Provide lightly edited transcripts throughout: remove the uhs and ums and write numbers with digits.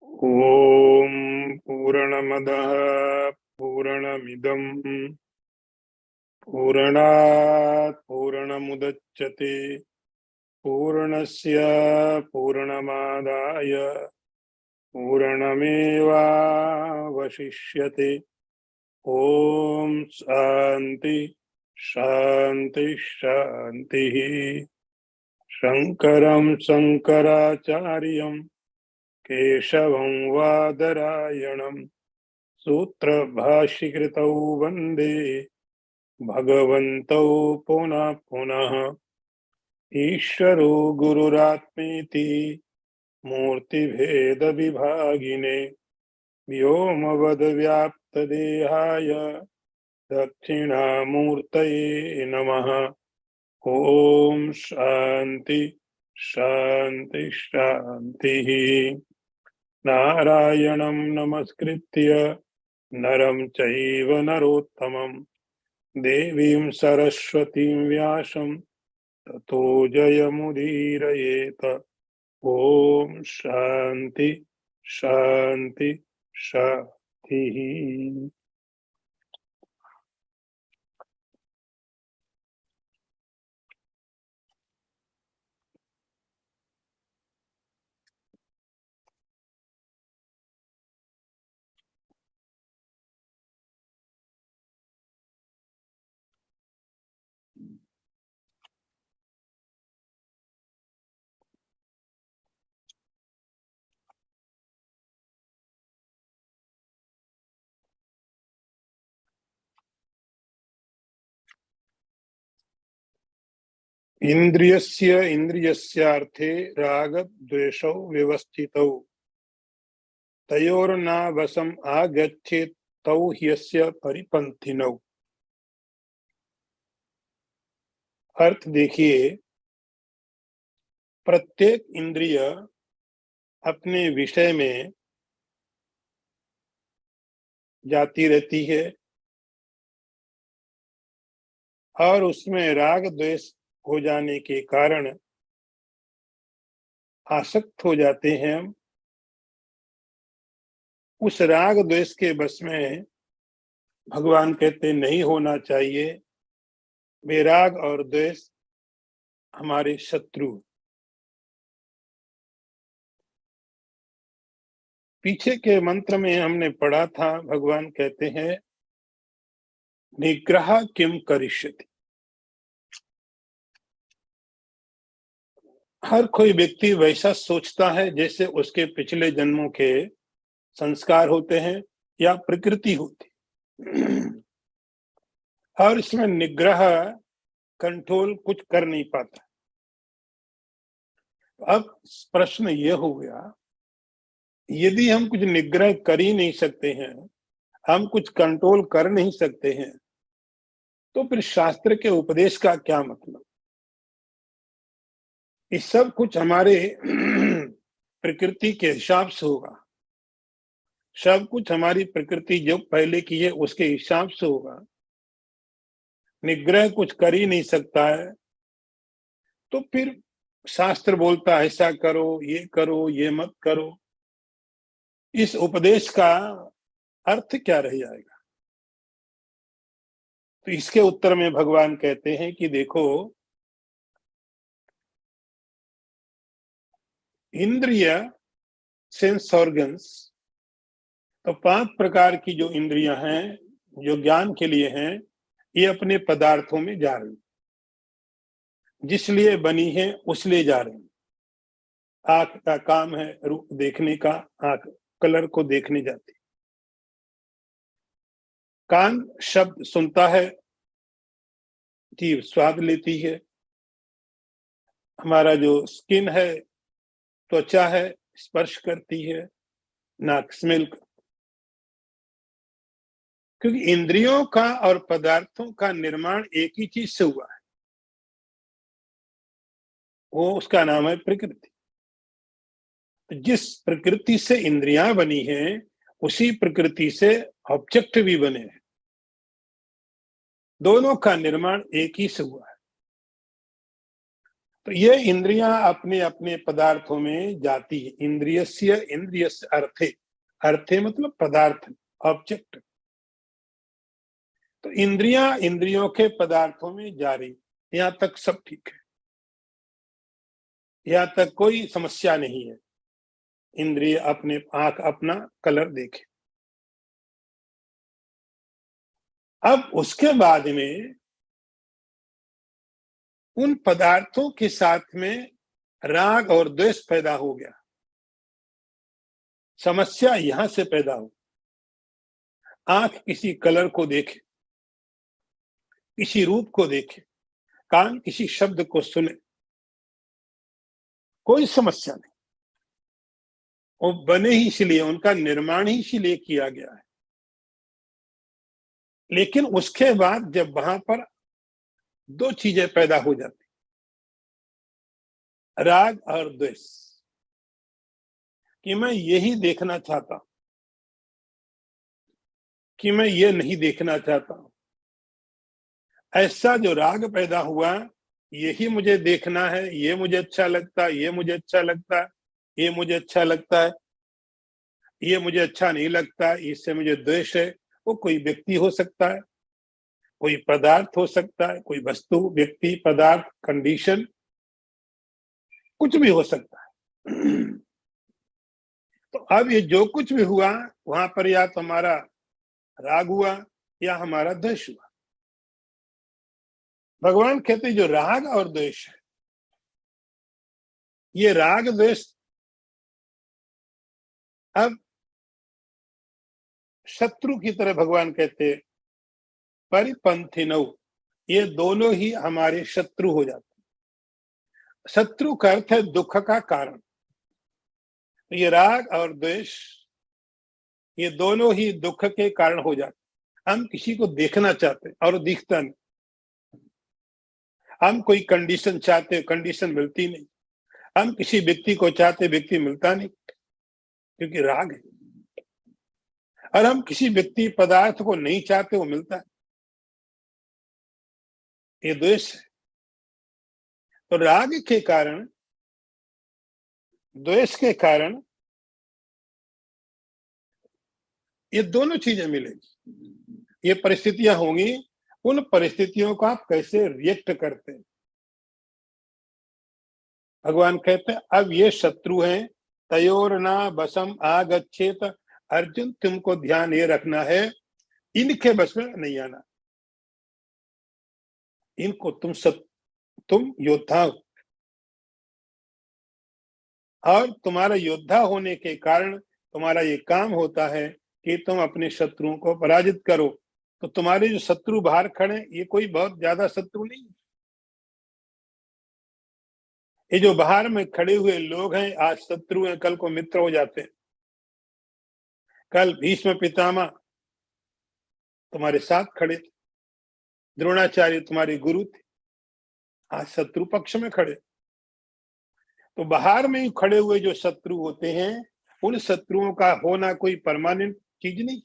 ॐ पूर्णमदः पूर्णमिदं पूर्णात् पूर्णमुदच्यते पूर्णस्य पूर्णमादाय पूर्णमेवावशिष्यते। ॐ शान्ति शान्ति शान्तिः। शङ्करं शङ्कराचार्यं केशवं वादरायणं सूत्रभाष्यकृतौ वन्दे भगवन्तौ पुनः पुनः। ईश्वरो गुरुरात्मेति मूर्तिभेदविभागिने व्योमवद्व्याप्तदेहाय दक्षिणामूर्तये नमः। ॐ शान्ति शान्ति शान्तिः। नारायणं नमस्कृत्य नरं चैव नरोत्तमं देवीं सरस्वतीं व्यासं ततो जयमुदीरयेत। ॐ शान्ति शान्ति शान्तिः। इन्द्रियस्य इन्द्रियस्यार्थे रागद्वेषौ व्यवस्थितौ तयोर्नावसम् आगच्छेत् तौ ह्यस्य परिपन्थिनौ। अर्थ देखिए, प्रत्येक इंद्रिय अपने विषय में जाती रहती है और उसमें राग द्वेष हो जाने के कारण आसक्त हो जाते हैं हम। उस राग द्वेष के बस में भगवान कहते नहीं होना चाहिए। वे राग और द्वेष हमारे शत्रु। पीछे के मंत्र में हमने पढ़ा था, भगवान कहते हैं निग्रह किम करिष्यति। हर कोई व्यक्ति वैसा सोचता है जैसे उसके पिछले जन्मों के संस्कार होते हैं या प्रकृति होती। और इसमें निग्रह, कंट्रोल कुछ कर नहीं पाता। अब प्रश्न ये हो गया, यदि हम कुछ निग्रह कर ही नहीं सकते हैं, हम कुछ कंट्रोल कर नहीं सकते हैं, तो फिर शास्त्र के उपदेश का क्या मतलब। ये सब कुछ हमारे प्रकृति के हिसाब से होगा। सब कुछ हमारी प्रकृति जो पहले की है उसके हिसाब से होगा। निग्रह कुछ कर ही नहीं सकता है, तो फिर शास्त्र बोलता है ऐसा करो, ये मत करो। इस उपदेश का अर्थ क्या रह जाएगा। तो इसके उत्तर में भगवान कहते हैं कि देखो, इंद्रिय, सेंस ऑर्गन्स, तो 5 प्रकार की जो इंद्रियां हैं, जो ज्ञान के लिए हैं, ये अपने पदार्थों में जा रही, जिस लिए बनी है उस लिए जा रही। आंख का काम है रूप देखने का, आंख कलर को देखने जाती। कान शब्द सुनता है, जीभ स्वाद लेती है। हमारा जो स्किन है, त्वचा है, स्पर्श करती है। नाक स्मेल, क्योंकि इंद्रियों का और पदार्थों का निर्माण एक ही चीज से हुआ है, वो उसका नाम है प्रकृति। जिस प्रकृति से इंद्रियां बनी हैं, उसी प्रकृति से ऑब्जेक्ट भी बने हैं। दोनों का निर्माण एक ही से हुआ है। तो ये इंद्रियां अपने अपने पदार्थों में जाती है। इंद्रियस्य अर्थे, अर्थे मतलब पदार्थ, ऑब्जेक्ट। तो इंद्रियां इंद्रियों के पदार्थों में जा रही, यहां तक सब ठीक है, यहां तक कोई समस्या नहीं है। इंद्रिय अपने आंख अपना कलर देखे। अब उसके बाद में उन पदार्थों के साथ में राग और द्वेष पैदा हो गया। समस्या यहां से पैदा हो। आंख किसी कलर को देखे, किसी रूप को देखे, कान किसी शब्द को सुने, कोई समस्या नहीं। वो बने ही इसलिए, उनका निर्माण ही इसलिए किया गया है। लेकिन उसके बाद जब वहां पर दो चीजें पैदा हो जाती, राग और द्वेष, कि मैं यही देखना चाहता हूं, कि मैं ये नहीं देखना चाहता हूं। ऐसा जो राग पैदा हुआ, यही मुझे देखना है, ये मुझे अच्छा लगता है, ये मुझे अच्छा लगता है, ये मुझे अच्छा लगता है, ये मुझे अच्छा नहीं लगता है, इससे मुझे द्वेष है। वो कोई व्यक्ति हो सकता है, कोई पदार्थ हो सकता है, कोई वस्तु, व्यक्ति, पदार्थ, कंडीशन, कुछ भी हो सकता है। तो अब ये जो कुछ भी हुआ, वहां पर या तो हमारा राग हुआ या हमारा द्वेष हुआ। भगवान कहते जो राग और द्वेष है, ये राग द्वेष अब शत्रु की तरह भगवान कहते परिपंथिनौ, ये दोनों ही हमारे शत्रु हो जाते। शत्रु का अर्थ है दुख का कारण। ये राग और द्वेष, ये दोनों ही दुख के कारण हो जाते। हम किसी को देखना चाहते और दिखता नहीं, हम कोई कंडीशन चाहते, कंडीशन मिलती नहीं, हम किसी व्यक्ति को चाहते, व्यक्ति मिलता नहीं, क्योंकि राग है। और हम किसी व्यक्ति पदार्थ को नहीं चाहते, वो मिलता है, ये द्वेष है। तो राग के कारण, द्वेष के कारण ये दोनों चीजें मिलेगी, ये परिस्थितियां होंगी। उन परिस्थितियों को आप कैसे रिएक्ट करते हैं। भगवान कहते हैं अब ये शत्रु हैं, तयोरना बसम आगच्छेत। अर्जुन तुमको ध्यान ये रखना है, इनके बस में नहीं आना। इनको तुम योद्धा हो, और तुम्हारा योद्धा होने के कारण तुम्हारा ये काम होता है कि तुम अपने शत्रुओं को पराजित करो। तो तुम्हारे जो शत्रु बाहर खड़े, ये कोई बहुत ज्यादा शत्रु नहीं। ये जो बाहर में खड़े हुए लोग हैं, आज शत्रु हैं, कल को मित्र हो जाते हैं। कल भीष्म पितामह तुम्हारे साथ खड़े थे, द्रोणाचार्य तुम्हारे गुरु थे, आज शत्रु पक्ष में खड़े। तो बाहर में खड़े हुए जो शत्रु होते हैं, उन शत्रुओं का होना कोई परमानेंट चीज नहीं।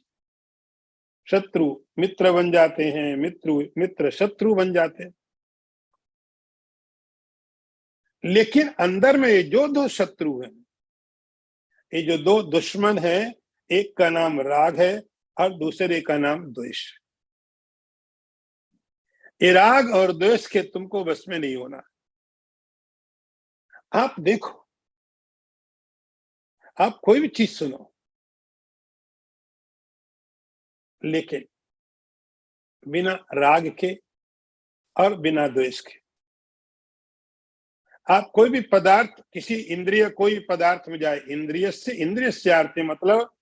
शत्रु मित्र बन जाते हैं, मित्र शत्रु बन जाते हैं। लेकिन अंदर में ये जो दो शत्रु हैं, ये जो दो दुश्मन हैं, एक का नाम राग है और दूसरे का नाम द्वेष। ये राग और द्वेष के तुमको बस में नहीं होना। आप देखो, आप कोई भी चीज सुनो, लेकिन बिना राग के और बिना द्वेष के। आप कोई भी पदार्थ, किसी इंद्रिय कोई पदार्थ में जाए, इंद्रिय से आरती मतलब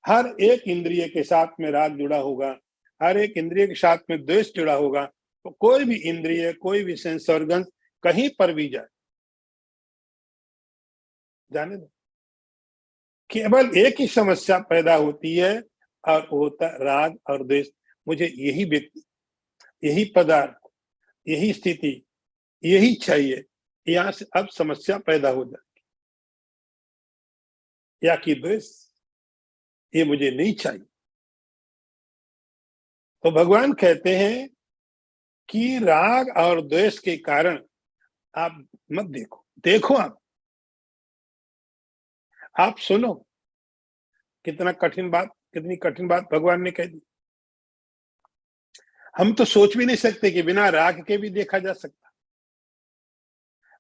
हर एक इंद्रिय के साथ में राग जुड़ा होगा, हर एक इंद्रिय के साथ में द्वेष जुड़ा होगा। तो कोई भी इंद्रिय, कोई भी सेंस ऑर्गन कहीं पर भी जाए, जाने दो, केवल एक ही समस्या पैदा होती है, और वो होता है राग और द्वेष। मुझे यही व्यक्ति, यही पदार्थ, यही स्थिति, यही चाहिए। यहां से अब समस्या पैदा हो जाती, या कि द्वेष, ये मुझे नहीं चाहिए। तो भगवान कहते हैं कि राग और द्वेष के कारण आप मत देखो, देखो आप सुनो, कितनी कठिन बात भगवान ने कह दी। हम तो सोच भी नहीं सकते कि बिना राग के भी देखा जा सकता।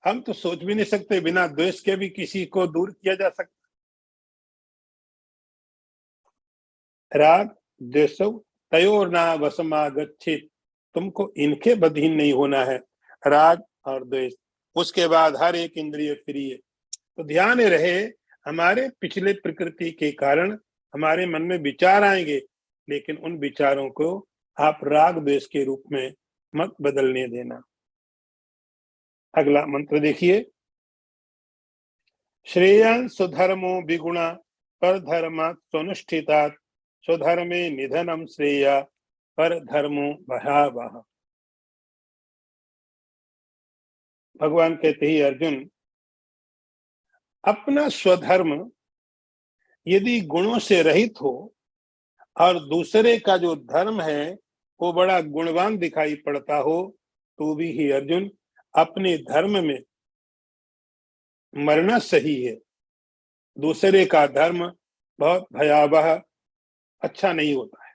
हम तो सोच भी नहीं सकते बिना द्वेष के भी किसी को दूर किया जा सकता। राग द्वेषौ तयोर्ना वशमागच्छेत्, तुमको इनके बधीन नहीं होना है, राग और द्वेष। उसके बाद हर एक इंद्रिय प्रिय। तो ध्यान रहे, हमारे पिछले प्रकृति के कारण हमारे मन में विचार आएंगे, लेकिन उन विचारों को आप राग द्वेष के रूप में मत बदलने देना। अगला मंत्र देखिए, श्रेयान् स्वधर्मो विगुणा पर धर्मात् स्वनुष्ठितात् स्वधर्मे निधनम श्रेया पर धर्मो भयावह। भगवान कहते ही अर्जुन, अपना स्वधर्म यदि गुणों से रहित हो और दूसरे का जो धर्म है वो बड़ा गुणवान दिखाई पड़ता हो, तो भी ही अर्जुन अपने धर्म में मरना सही है। दूसरे का धर्म बहुत भयावह, अच्छा नहीं होता है।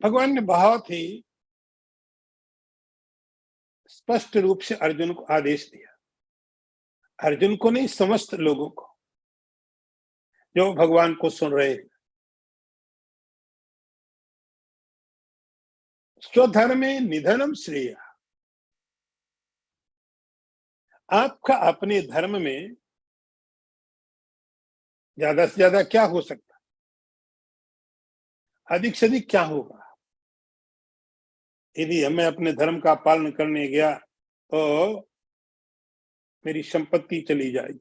भगवान ने बहुत ही स्पष्ट रूप से अर्जुन को आदेश दिया, अर्जुन को नहीं, समस्त लोगों को जो भगवान को सुन रहे हैं। स्वधर्मे निधनम श्रेय, आपका अपने धर्म में ज्यादा से ज्यादा क्या हो सकता, अधिक से अधिक क्या होगा। यदि मैं अपने धर्म का पालन करने गया तो मेरी संपत्ति चली जाएगी।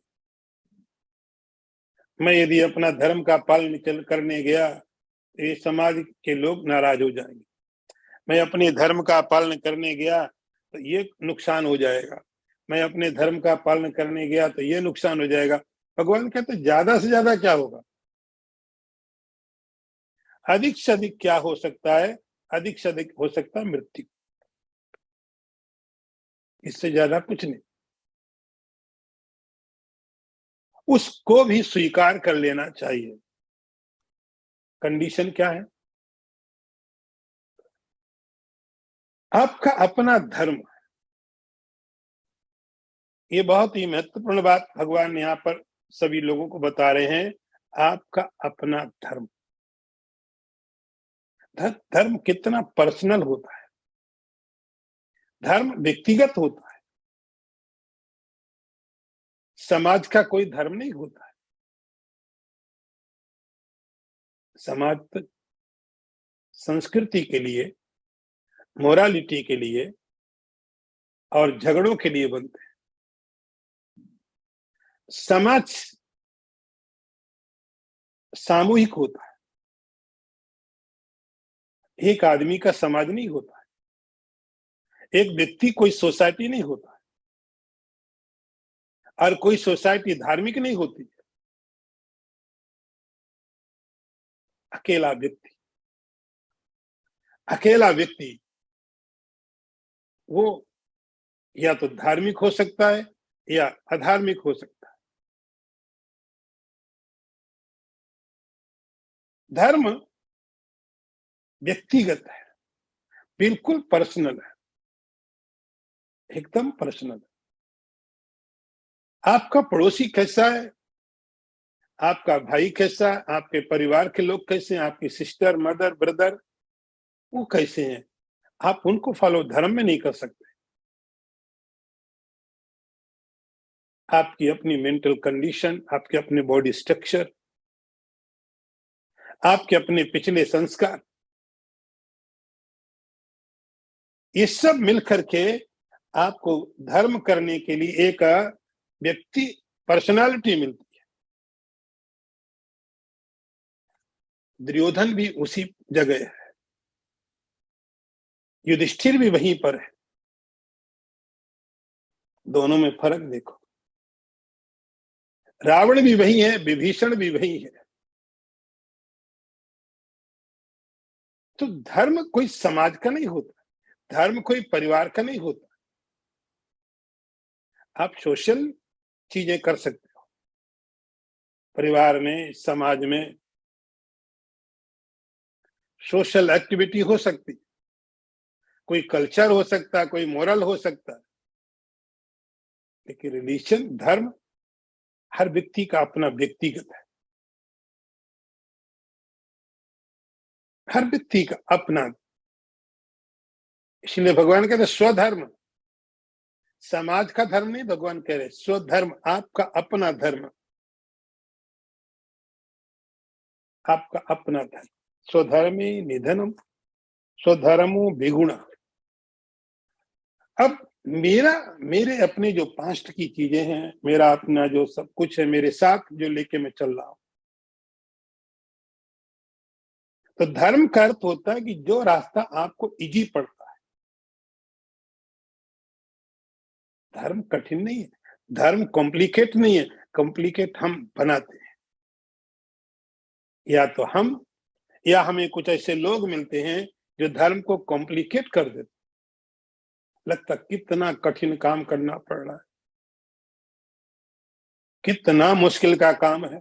मैं यदि अपना धर्म का पालन करने गया तो ये समाज के लोग नाराज हो जाएंगे। मैं अपने धर्म का पालन करने गया तो ये नुकसान हो जाएगा। मैं अपने धर्म का पालन करने गया तो ये नुकसान हो जाएगा। भगवान कहते ज्यादा से ज्यादा क्या होगा, अधिक से अधिक क्या हो सकता है, अधिक से अधिक हो सकता है मृत्यु, इससे ज्यादा कुछ नहीं। उसको भी स्वीकार कर लेना चाहिए। कंडीशन क्या है, आपका अपना धर्म। ये बहुत ही महत्वपूर्ण बात भगवान यहाँ पर सभी लोगों को बता रहे हैं, आपका अपना धर्म। धर्म कितना पर्सनल होता है, धर्म व्यक्तिगत होता है, समाज का कोई धर्म नहीं होता है। समाज तो संस्कृति के लिए, मोरालिटी के लिए और झगड़ों के लिए बनते हैं। समाज सामूहिक होता है, एक आदमी का समाज नहीं होता है, एक व्यक्ति कोई सोसाइटी नहीं होता है, और कोई सोसाइटी धार्मिक नहीं होती है। अकेला व्यक्ति वो या तो धार्मिक हो सकता है या अधार्मिक हो सकता है। धर्म व्यक्तिगत है, बिल्कुल पर्सनल है, एकदम पर्सनल है। आपका पड़ोसी कैसा है, आपका भाई कैसा, आपके परिवार के लोग कैसे हैं, आपकी सिस्टर, मदर, ब्रदर, वो कैसे हैं, आप उनको फॉलो धर्म में नहीं कर सकते। आपकी अपनी मेंटल कंडीशन, आपके अपने बॉडी स्ट्रक्चर, आपके अपने पिछले संस्कार, ये सब मिलकर के आपको धर्म करने के लिए एक व्यक्ति पर्सनालिटी मिलती है। दुर्योधन भी उसी जगह है, युधिष्ठिर भी वहीं पर है। दोनों में फर्क देखो, रावण भी वही है, विभीषण भी वही है। तो धर्म कोई समाज का नहीं होता, धर्म कोई परिवार का नहीं होता, आप सोशल चीजें कर सकते हो, परिवार में, समाज में सोशल एक्टिविटी हो सकती, कोई कल्चर हो सकता, कोई मोरल हो सकता, लेकिन रिलीजन, धर्म हर व्यक्ति का अपना व्यक्तिगत है, हर व्यक्ति का अपना। इसलिए भगवान कहते स्वधर्म, समाज का धर्म नहीं, भगवान कह रहे स्वधर्म, आपका अपना धर्म, आपका अपना धर्म। स्वधर्मी निधनम स्वधर्मो विगुणा। अब मेरे अपने जो पास्ट की चीजें हैं, मेरा अपना जो सब कुछ है मेरे साथ जो लेके मैं चल रहा हूं, तो धर्म का अर्थ होता है कि जो रास्ता आपको इजी पड़ता है। धर्म कठिन नहीं है, धर्म कॉम्प्लिकेट नहीं है, कॉम्प्लिकेट हम बनाते हैं। या तो हम या हमें कुछ ऐसे लोग मिलते हैं जो धर्म को कॉम्प्लिकेट कर देते, लगता कितना कठिन काम करना पड़ रहा है, कितना मुश्किल का काम है।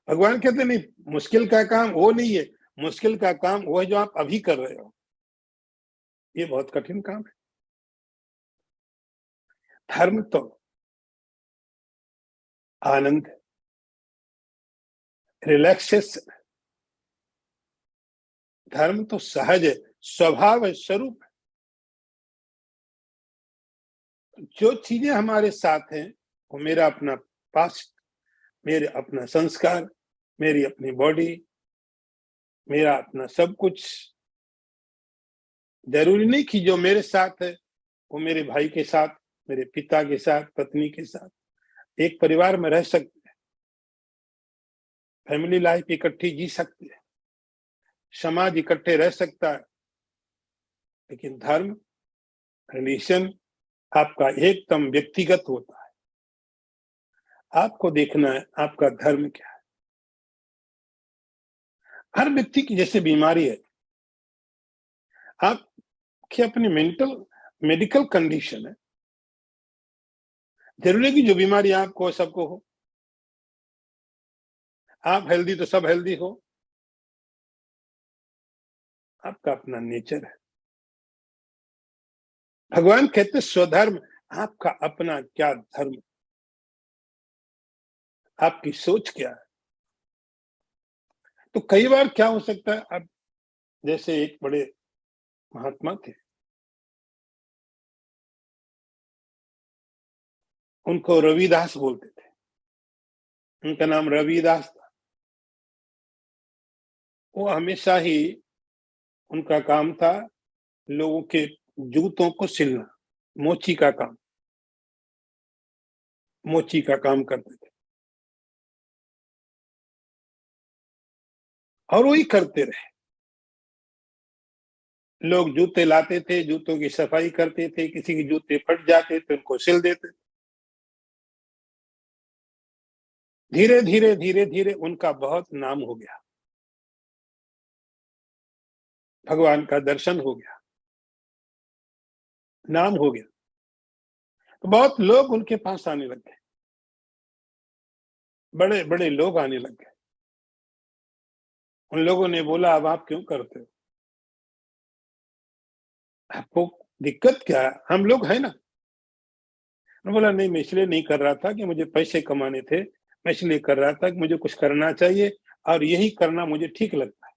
भगवान कहते नहीं, मुश्किल का काम वो नहीं है, मुश्किल का काम वो है जो आप अभी कर रहे हो, ये बहुत कठिन काम है। धर्म तो आनंद है, रिलैक्सेशन, धर्म तो सहज है, स्वभाव है, स्वरूप है। जो चीजें हमारे साथ हैं वो मेरा अपना पास्ट, मेरे अपना संस्कार, मेरी अपनी बॉडी, मेरा अपना सब कुछ। जरूरी नहीं कि जो मेरे साथ है वो मेरे भाई के साथ, मेरे पिता के साथ, पत्नी के साथ, एक परिवार में रह सकते हैं, फैमिली लाइफ इकट्ठी जी सकते हैं, समाज इकट्ठे रह सकता है, लेकिन धर्म, रिलीजन आपका एकदम व्यक्तिगत होता है। आपको देखना है आपका धर्म क्या है। हर व्यक्ति की जैसे बीमारी है, आपकी अपनी मेडिकल कंडीशन है, जरूरी है कि जो बीमारी आपको सबको हो। आप हेल्दी तो सब हेल्दी हो, आपका अपना नेचर है। भगवान कहते स्वधर्म, आपका अपना क्या धर्म, आपकी सोच क्या है। तो कई बार क्या हो सकता है, अब जैसे एक बड़े महात्मा थे, उनको रविदास बोलते थे, उनका नाम रविदास था। वो हमेशा ही उनका काम था लोगों के जूतों को सिलना, मोची का काम, मोची का काम करते थे और वही करते रहे। लोग जूते लाते थे, जूतों की सफाई करते थे, किसी के जूते फट जाते थे उनको सिल देते थे। धीरे धीरे धीरे धीरे उनका बहुत नाम हो गया, भगवान का दर्शन हो गया, नाम हो गया, तो बहुत लोग उनके पास आने लग गए, बड़े बड़े लोग आने लग गए। उन लोगों ने बोला अब आप क्यों करते हो, आपको दिक्कत क्या है, हम लोग है ना। उन्होंने बोला नहीं, मैं इसलिए नहीं कर रहा था कि मुझे पैसे कमाने थे, मैं इसलिए कर रहा था कि मुझे कुछ करना चाहिए और यही करना मुझे ठीक लगता है।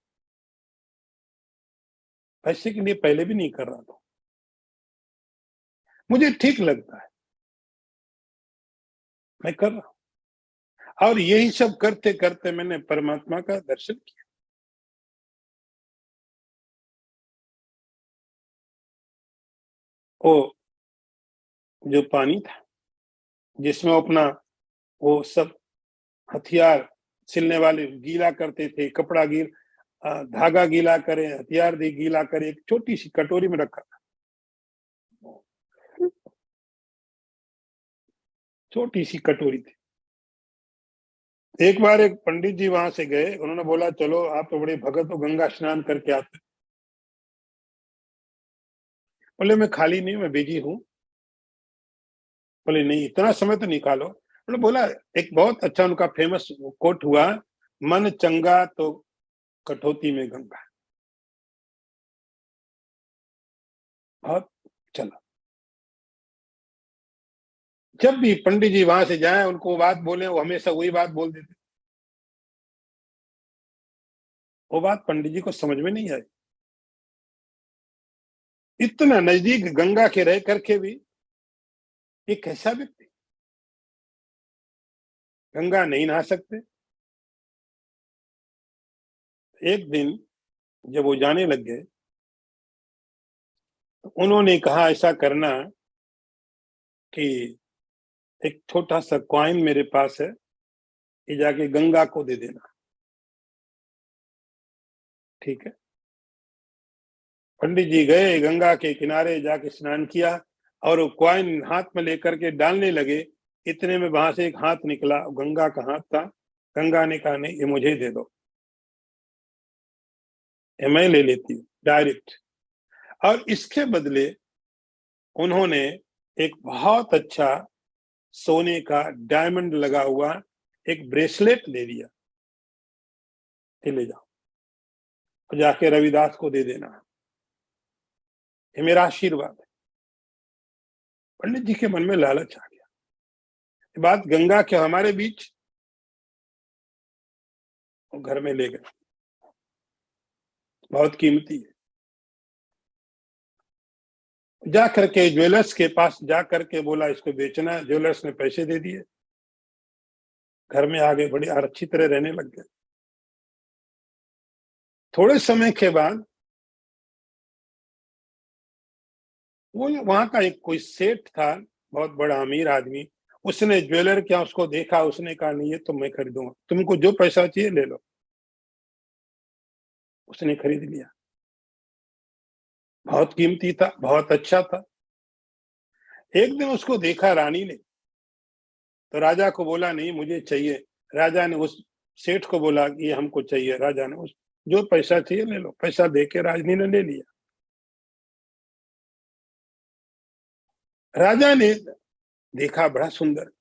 पैसे के लिए पहले भी नहीं कर रहा था, मुझे ठीक लगता है, मैं कर रहा हूं। और यही सब करते करते मैंने परमात्मा का दर्शन किया। वो जो पानी था जिसमें अपना वो सब हथियार सिलने वाले गीला करते थे, कपड़ा धागा गीला करे, हथियार दे गीला करे, एक छोटी सी कटोरी में रखा था, छोटी सी कटोरी थी। एक बार एक पंडित जी वहां से गए, उन्होंने बोला चलो आप तो बड़े भगत हो, गंगा स्नान करके आते। बोले मैं खाली नहीं, मैं बिजी हूँ, बोले नहीं, इतना समय तो निकालो। उन्होंने बोला, एक बहुत अच्छा उनका फेमस कोट हुआ, मन चंगा तो कठौती में गंगा। बहुत चला। जब भी पंडित जी वहां से जाए, उनको बात बोले, वो हमेशा वही बात बोल देते। वो बात पंडित जी को समझ में नहीं आई। इतना नजदीक गंगा के रह करके भी ये कैसा व्यक्ति, गंगा नहीं नहा सकते। एक दिन जब वो जाने लग गए, तो उन्होंने कहा ऐसा करना कि एक छोटा सा कॉइन मेरे पास है, ये जाके गंगा को दे देना। ठीक है। पंडित जी गए, गंगा के किनारे जाके स्नान किया और वो कॉइन हाथ में लेकर के डालने लगे। इतने में वहां से एक हाथ निकला, गंगा का हाथ था। गंगा ने कहा नहीं, ये मुझे दे दो, ये मैं ले लेती हूँ डायरेक्ट। और इसके बदले उन्होंने एक बहुत अच्छा सोने का डायमंड लगा हुआ एक ब्रेसलेट दे दिया कि ले जाओ, और जाके रविदास को दे देना, ये मेरा आशीर्वाद है। पंडित जी के मन में लालच आ गया। ये बात गंगा के हमारे बीच, वो घर में ले गए, बहुत कीमती है। जा करके ज्वेलर्स के पास जा करके बोला इसको बेचना है। ज्वेलर्स ने पैसे दे दिए, घर में आ गए, बड़ी अच्छी तरह रहने लग गए। थोड़े समय के बाद वो वहां का एक कोई सेठ था, बहुत बड़ा अमीर आदमी, उसने ज्वेलर क्या उसको देखा, उसने कहा नहीं ये तो मैं खरीदूंगा, तुमको जो पैसा चाहिए ले लो। उसने खरीद लिया। बहुत कीमती था, बहुत अच्छा था। एक दिन उसको देखा रानी ने, तो राजा को बोला नहीं मुझे चाहिए। राजा ने उस सेठ को बोला कि ये हमको चाहिए। राजा ने उस जो पैसा चाहिए ले लो, पैसा देके रानी ने ले लिया। राजा ने देखा बड़ा सुंदर,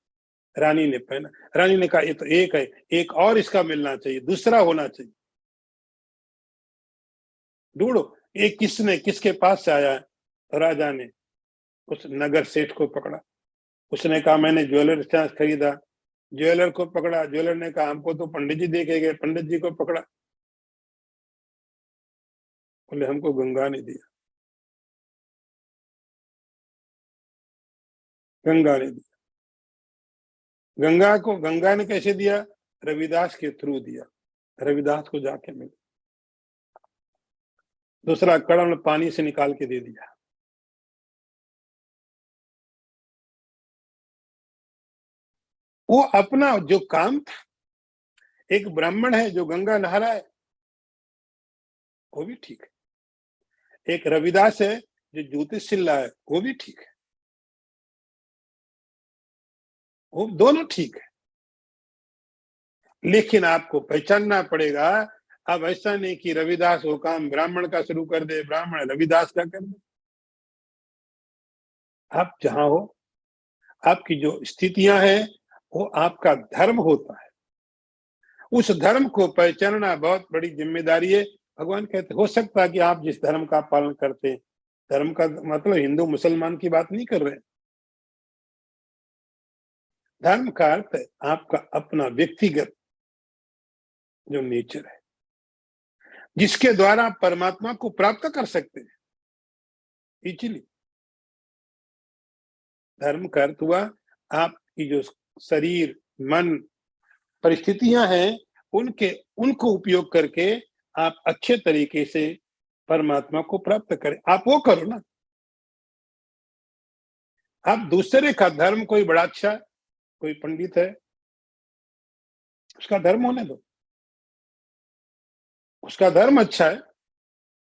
रानी ने पहना। रानी ने कहा ये तो एक है, एक और इसका मिलना चाहिए, दूसरा होना चाहिए, ढूंढो ये किसने किसके पास से आया है। तो राजा ने उस नगर सेठ को पकड़ा। उसने कहा मैंने ज्वेलर से खरीदा। ज्वेलर को पकड़ा, ज्वेलर ने कहा हमको तो पंडित जी देखे गए। पंडित जी को पकड़ा, बोले हमको गंगा ने दिया, गंगा ने दिया। गंगा ने कैसे दिया? रविदास के थ्रू दिया, रविदास को जाके मिला। दूसरा कड़म पानी से निकाल के दे दिया। वो अपना जो काम था, एक ब्राह्मण है जो गंगा नहा रहा है, वो भी ठीक है। एक रविदास है जो जूते सिल रहा है, वो भी ठीक है। वो दोनों ठीक है, लेकिन आपको पहचानना पड़ेगा। अब ऐसा नहीं कि रविदास वो काम ब्राह्मण का शुरू कर दे, ब्राह्मण रविदास का कर दे। आप जहां हो, आपकी जो स्थितियां हैं, वो आपका धर्म होता है। उस धर्म को पहचानना बहुत बड़ी जिम्मेदारी है। भगवान कहते हो सकता है कि आप जिस धर्म का पालन करते हैं, धर्म का मतलब हिंदू मुसलमान की बात नहीं कर रहे। धर्म का अर्थ है आपका अपना व्यक्तिगत जो नेचर है, जिसके द्वारा आप परमात्मा को प्राप्त कर सकते हैं इजीली। धर्म का अर्थ हुआ आपकी जो शरीर, मन, परिस्थितियां हैं, उनके उनको उपयोग करके आप अच्छे तरीके से परमात्मा को प्राप्त करें। आप वो करो ना। आप दूसरे का धर्म, कोई बड़ा अच्छा, कोई पंडित है, उसका धर्म होने दो, उसका धर्म अच्छा है,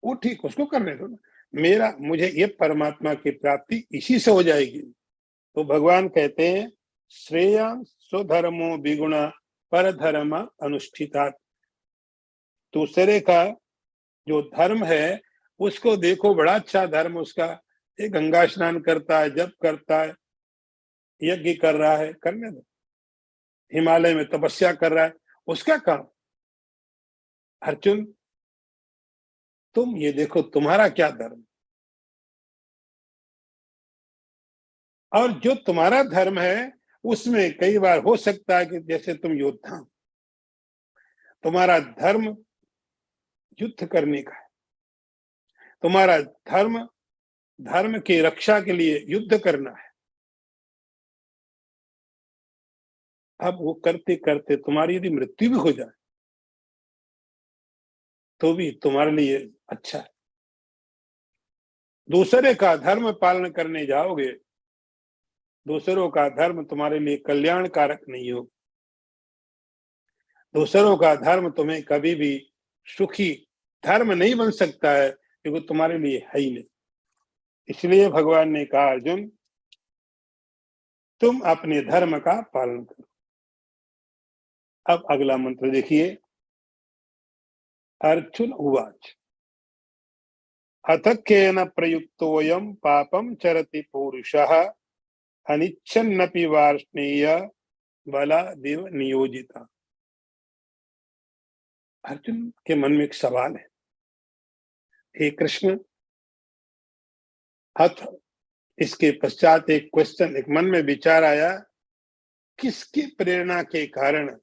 वो ठीक, उसको करने दो ना। मुझे ये परमात्मा की प्राप्ति इसी से हो जाएगी। तो भगवान कहते हैं श्रेयां स्वधर्मो विगुणा पर धर्म अनुष्ठितात। दूसरे का जो धर्म है उसको देखो, बड़ा अच्छा धर्म उसका, ये गंगा स्नान करता है, जप करता है, यज्ञ कर रहा है, करने दो। हिमालय में तपस्या कर रहा है, उसका काम। अर्जुन, तुम ये देखो तुम्हारा क्या धर्म, और जो तुम्हारा धर्म है उसमें कई बार हो सकता है कि जैसे तुम योद्धा, तुम्हारा धर्म युद्ध करने का है, तुम्हारा धर्म धर्म की रक्षा के लिए युद्ध करना है। अब वो करते करते तुम्हारी यदि मृत्यु भी हो जाए तो भी तुम्हारे लिए अच्छा है। दूसरे का धर्म पालन करने जाओगे, दूसरों का धर्म तुम्हारे लिए कल्याणकारक नहीं हो। दूसरों का धर्म तुम्हें कभी भी सुखी धर्म नहीं बन सकता है, क्योंकि तुम्हारे लिए है ही नहीं। इसलिए भगवान ने कहा, अर्जुन तुम अपने धर्म का पालन करो। अब अगला मंत्र देखिए। अर्जुन उवाच अथ केन प्रयुक्तोऽयं पापं चरति पुरुषः अनिच्छन्नपि वार्ष्णेय बलादेव नियोजिता। अर्जुन के मन में एक सवाल है, हे कृष्ण। अथ इसके पश्चात एक क्वेश्चन, एक मन में विचार आया, किसकी प्रेरणा के कारण,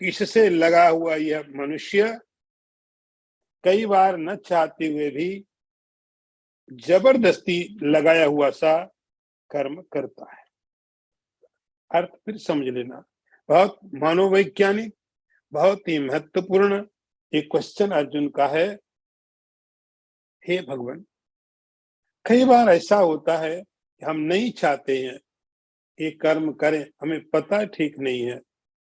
किससे लगा हुआ यह मनुष्य कई बार न चाहते हुए भी जबरदस्ती लगाया हुआ सा कर्म करता है। अर्थ फिर समझ लेना, बहुत मनोवैज्ञानिक, बहुत ही महत्वपूर्ण एक क्वेश्चन अर्जुन का है। हे भगवान, कई बार ऐसा होता है कि हम नहीं चाहते हैं ये कर्म करें, हमें पता ठीक नहीं है,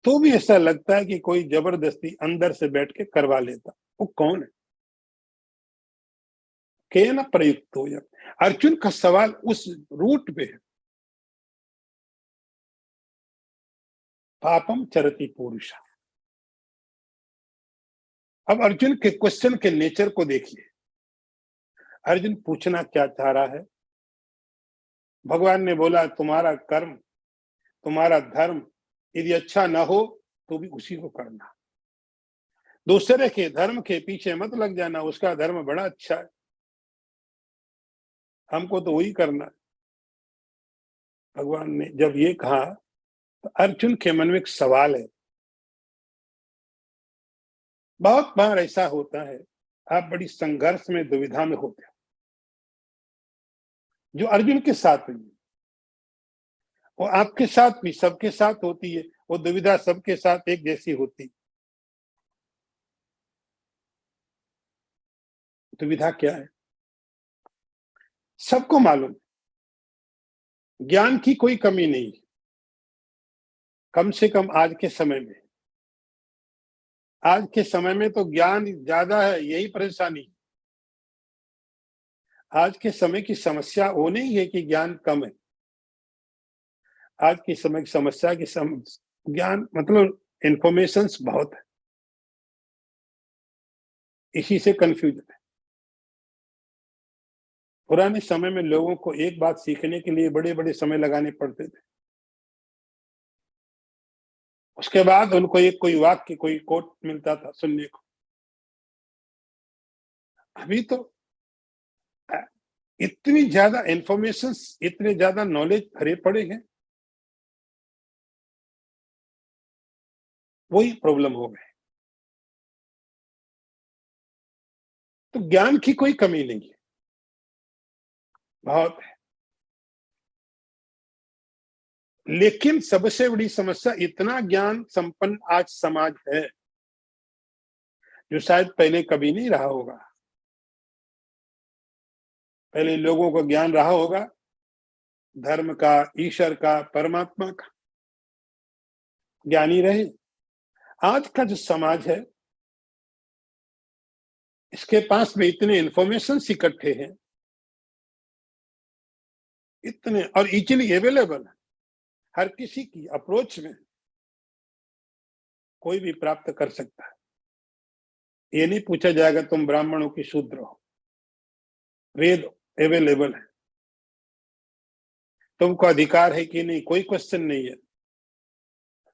तो भी ऐसा लगता है कि कोई जबरदस्ती अंदर से बैठ के करवा लेता। वो कौन है? केन प्रयुक्त हो। अर्जुन का सवाल उस रूट पे है। पापम चरति पुरुष। अब अर्जुन के क्वेश्चन के नेचर को देखिए। अर्जुन पूछना क्या चाह रहा है? भगवान ने बोला तुम्हारा कर्म, तुम्हारा धर्म यदि अच्छा ना हो तो भी उसी को करना, दूसरे के धर्म के पीछे मत लग जाना, उसका धर्म बड़ा अच्छा है, हमको तो वही करना है। भगवान ने जब ये कहा तो अर्जुन के मन में एक सवाल है। बहुत बार ऐसा होता है, आप बड़ी संघर्ष में, दुविधा में होते हो, जो अर्जुन के साथ हुई, वो आपके साथ भी, सबके साथ होती है। वो दुविधा सबके साथ एक जैसी होती। दुविधा क्या है? सबको मालूम, ज्ञान की कोई कमी नहीं, कम से कम आज के समय में। आज के समय में तो ज्ञान ज्यादा है, यही परेशानी। आज के समय की समस्या वो नहीं है कि ज्ञान कम है। आज के समय की समस्या की ज्ञान मतलब इंफॉर्मेशंस बहुत है, इसी से कंफ्यूजन है। पुराने समय में लोगों को एक बात सीखने के लिए बड़े बड़े समय लगाने पड़ते थे, उसके बाद उनको एक कोई वाक्य, कोई कोट मिलता था सुनने को। अभी तो इतनी ज्यादा इंफॉर्मेशंस, इतने ज्यादा नॉलेज भरे पड़े हैं, वही प्रॉब्लम हो गए। तो ज्ञान की कोई कमी नहीं है, बहुत है। लेकिन सबसे बड़ी समस्या, इतना ज्ञान संपन्न आज समाज है जो शायद पहले कभी नहीं रहा होगा। पहले लोगों को ज्ञान रहा होगा धर्म का, ईश्वर का, परमात्मा का, ज्ञानी रहे। आज का जो समाज है, इसके पास में इतने इंफॉर्मेशन इकट्ठे हैं, इतने, और इजीली अवेलेबल है, हर किसी की अप्रोच में कोई भी प्राप्त कर सकता है। ये नहीं पूछा जाएगा तुम ब्राह्मण हो कि शूद्र हो, वेद अवेलेबल है। तुमको अधिकार है कि नहीं, कोई क्वेश्चन नहीं है।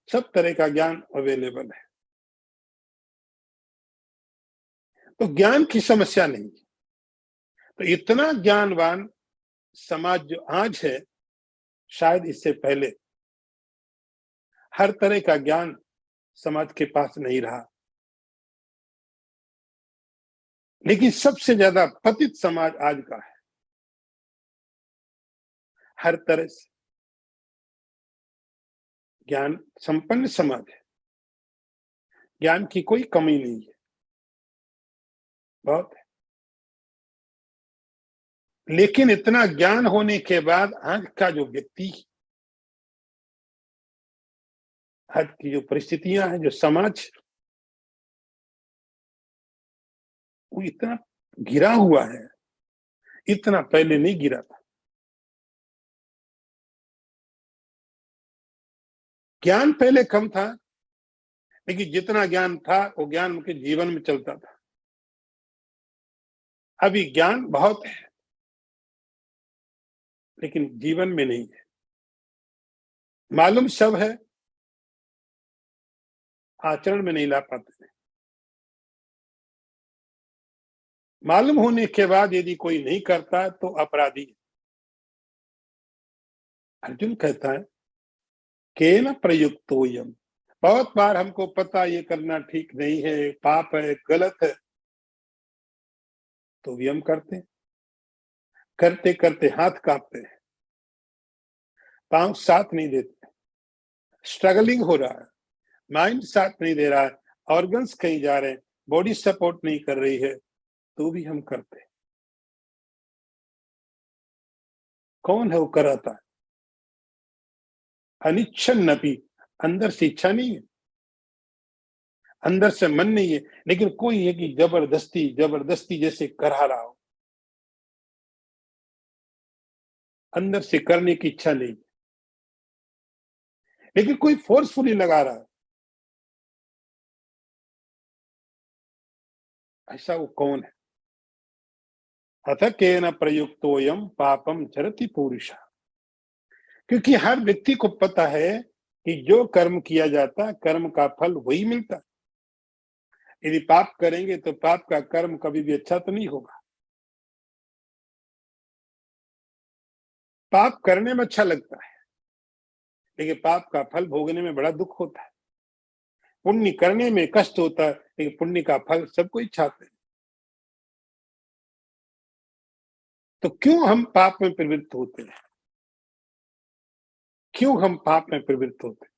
सब तरह का ज्ञान अवेलेबल है, तो ज्ञान की समस्या नहीं। तो इतना ज्ञानवान समाज जो आज है, शायद इससे पहले हर तरह का ज्ञान समाज के पास नहीं रहा। लेकिन सबसे ज्यादा पतित समाज आज का है, हर तरह से ज्ञान संपन्न समाज है, ज्ञान की कोई कमी नहीं है, बहुत है। लेकिन इतना ज्ञान होने के बाद आज का जो व्यक्ति, आज की जो परिस्थितियां हैं, जो समाज, वो इतना गिरा हुआ है, इतना पहले नहीं गिरा था। ज्ञान पहले कम था, लेकिन जितना ज्ञान था वो ज्ञान उनके जीवन में चलता था। अभी ज्ञान बहुत है, लेकिन जीवन में नहीं है। मालूम सब है, आचरण में नहीं ला पाते। मालूम होने के बाद यदि कोई नहीं करता तो अपराधी है। अर्जुन कहता है केन प्रयुक्तोयम, बहुत बार हमको पता ये करना ठीक नहीं है, पाप है, गलत है, तो भी हम करते करते हाथ कांपते हैं, पांव साथ नहीं देते, स्ट्रगलिंग हो रहा है, माइंड साथ नहीं दे रहा है, ऑर्गन्स कहीं जा रहे हैं, बॉडी सपोर्ट नहीं कर रही है, तो भी हम करते। कौन है वो कराता है? अनिच्छन्नपि, अंदर से इच्छा नहीं है, अंदर से मन नहीं है, लेकिन कोई है कि जबरदस्ती जबरदस्ती जैसे करा रहा हो, अंदर से करने की इच्छा नहीं, लेकिन कोई फोर्सफुली लगा रहा है। ऐसा वो कौन है? अथ केन प्रयुक्तोयम पापम चरति पुरुषा, क्योंकि हर व्यक्ति को पता है कि जो कर्म किया जाता, कर्म का फल वही मिलता। यदि पाप करेंगे तो पाप का कर्म कभी भी अच्छा तो नहीं होगा। पाप करने में अच्छा लगता है, लेकिन पाप का फल भोगने में बड़ा दुख होता है। पुण्य करने में कष्ट होता है, लेकिन पुण्य का फल सबको चाहते हैं। तो क्यों हम पाप में प्रवृत्त होते हैं? क्यों हम पाप में प्रवृत्त होते हैं?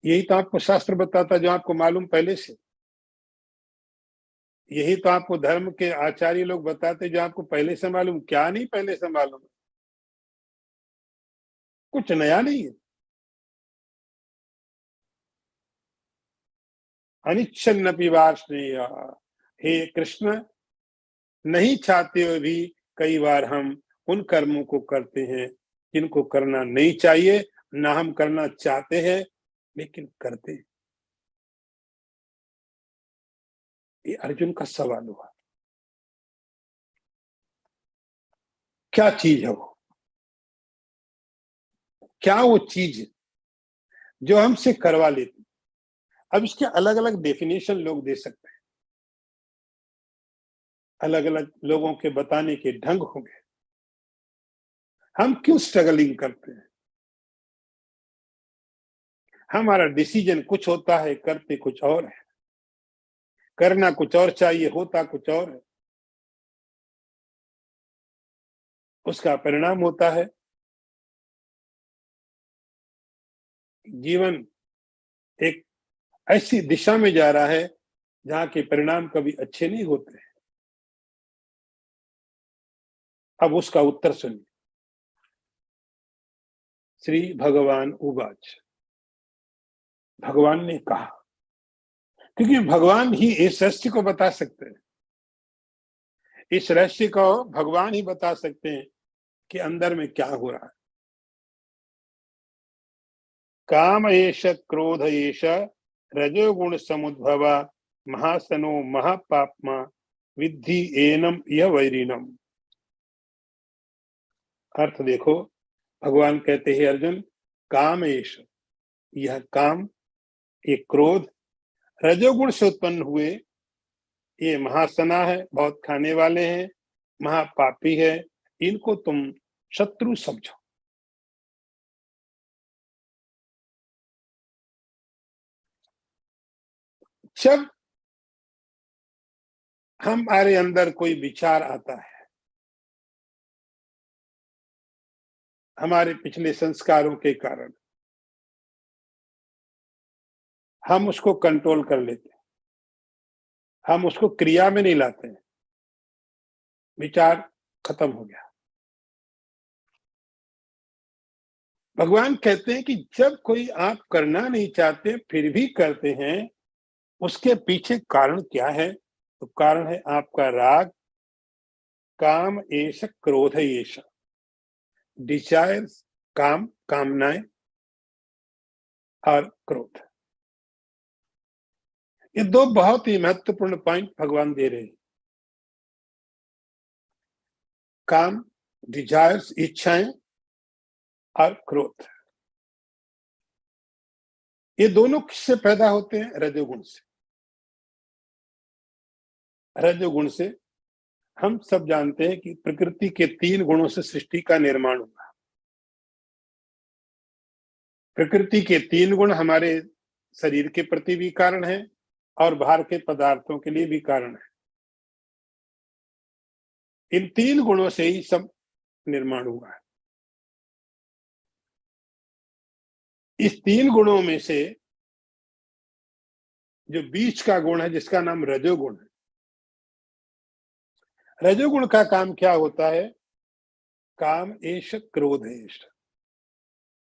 यही तो आपको शास्त्र बताता, जो आपको मालूम पहले से। यही तो आपको धर्म के आचार्य लोग बताते, जो आपको पहले से मालूम। क्या नहीं पहले से मालूम? कुछ नया नहीं है। अनिच्छन्नपि वार्ष्णेय, हे कृष्ण, नहीं चाहते हुए भी कई बार हम उन कर्मों को करते हैं जिनको करना नहीं चाहिए, ना हम करना चाहते हैं, लेकिन करते हैं। ये अर्जुन का सवाल हुआ, क्या चीज है वो? क्या वो चीज जो हमसे करवा लेती? अब इसके अलग अलग डेफिनेशन लोग दे सकते हैं, अलग अलग लोगों के बताने के ढंग होंगे। हम क्यों स्ट्रगलिंग करते हैं? हमारा डिसीजन कुछ होता है, करते कुछ और है। करना कुछ और चाहिए, होता कुछ और है। उसका परिणाम होता है जीवन एक ऐसी दिशा में जा रहा है जहां के परिणाम कभी अच्छे नहीं होते। अब उसका उत्तर सुनिए। श्री भगवान उवाच, भगवान ने कहा, क्योंकि भगवान ही इस रहस्य को बता सकते हैं। इस रहस्य को भगवान ही बता सकते हैं कि अंदर में क्या हो रहा है। काम एष क्रोध एष रजोगुण समुद्भवा महासनो महापाप्मा विद्धि एनम यह वैरिणम। अर्थ देखो, भगवान कहते हैं अर्जुन, काम एष, यह काम, ये क्रोध रजोगुण से उत्पन्न हुए, ये महासना है, बहुत खाने वाले हैं, महापापी है, इनको तुम शत्रु समझो। जब हमारे अंदर कोई विचार आता है, हमारे पिछले संस्कारों के कारण हम उसको कंट्रोल कर लेते हैं, हम उसको क्रिया में नहीं लाते हैं, विचार खत्म हो गया। भगवान कहते हैं कि जब कोई आप करना नहीं चाहते फिर भी करते हैं, उसके पीछे कारण क्या है? तो कारण है आपका राग, काम एष, क्रोध एष, डिजायर्स, काम, कामनाएं और क्रोध। ये दो बहुत ही महत्वपूर्ण पॉइंट भगवान दे रहे हैं। काम, डिजायर्स, इच्छाएं और क्रोध, ये दोनों किससे पैदा होते हैं? रजोगुण से। रजोगुण से हम सब जानते हैं कि प्रकृति के 3 गुणों से सृष्टि का निर्माण हुआ। प्रकृति के 3 गुण हमारे शरीर के प्रति भी कारण है और बाहर के पदार्थों के लिए भी कारण है। इन 3 गुणों से ही सब निर्माण हुआ है। इस 3 गुणों में से जो बीच का गुण है, जिसका नाम रजोगुण है, रजोगुण का काम क्या होता है? काम एष, क्रोध एष,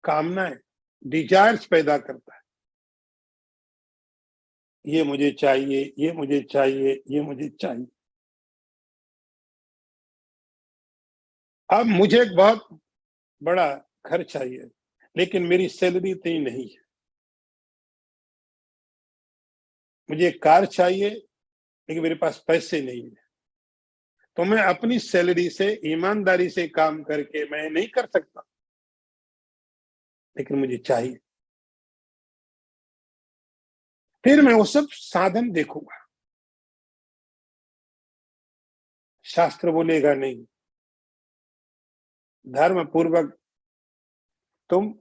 कामनाएं, डिजायर्स पैदा करता है। ये मुझे चाहिए, ये मुझे चाहिए, ये मुझे चाहिए। अब मुझे एक बहुत बड़ा घर चाहिए, लेकिन मेरी सैलरी इतनी नहीं है। मुझे एक कार चाहिए, लेकिन मेरे पास पैसे नहीं है। तो मैं अपनी सैलरी से ईमानदारी से काम करके मैं नहीं कर सकता, लेकिन मुझे चाहिए। फिर मैं वो सब साधन देखूंगा। शास्त्र बोलेगा नहीं, धर्म पूर्वक तुम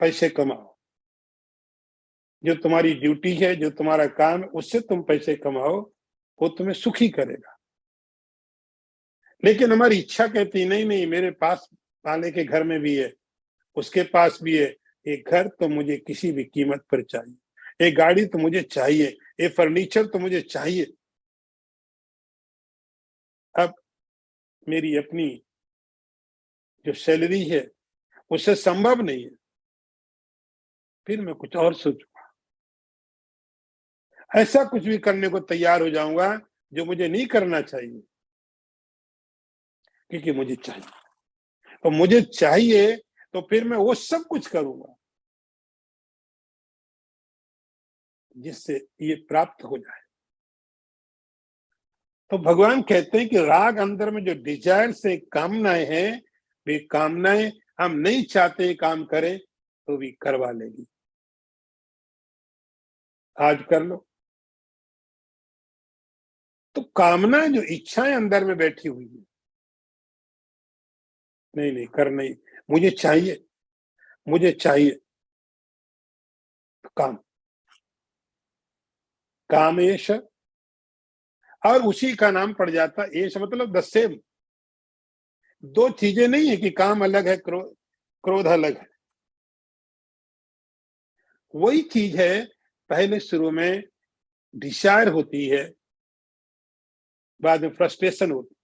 पैसे कमाओ, जो तुम्हारी ड्यूटी है, जो तुम्हारा काम है, उससे तुम पैसे कमाओ, वो तुम्हें सुखी करेगा। लेकिन हमारी इच्छा कहती नहीं नहीं, मेरे पास वाले के घर में भी है, उसके पास भी है, एक घर तो मुझे किसी भी कीमत पर चाहिए, एक गाड़ी तो मुझे चाहिए, एक फर्नीचर तो मुझे चाहिए। अब मेरी अपनी जो सैलरी है उससे संभव नहीं है, फिर मैं कुछ और सोचूंगा। ऐसा कुछ भी करने को तैयार हो जाऊंगा जो मुझे नहीं करना चाहिए, क्योंकि मुझे चाहिए। तो मुझे चाहिए तो फिर मैं वो सब कुछ करूंगा जिससे ये प्राप्त हो जाए। तो भगवान कहते हैं कि राग अंदर में जो डिजायर से कामनाएं हैं, वे कामनाएं हम नहीं चाहते काम करें तो भी करवा लेगी। आज कर लो। तो कामनाएं, जो इच्छाएं अंदर में बैठी हुई है, नहीं नहीं कर नहीं, मुझे चाहिए, मुझे चाहिए, तो काम, कामेश, और उसी का नाम पड़ जाता एश, मतलब द सेम। दो चीजें नहीं है कि काम अलग है, क्रोध अलग है। वही चीज है। पहले शुरू में डिजायर होती है, बाद में फ्रस्ट्रेशन होती है,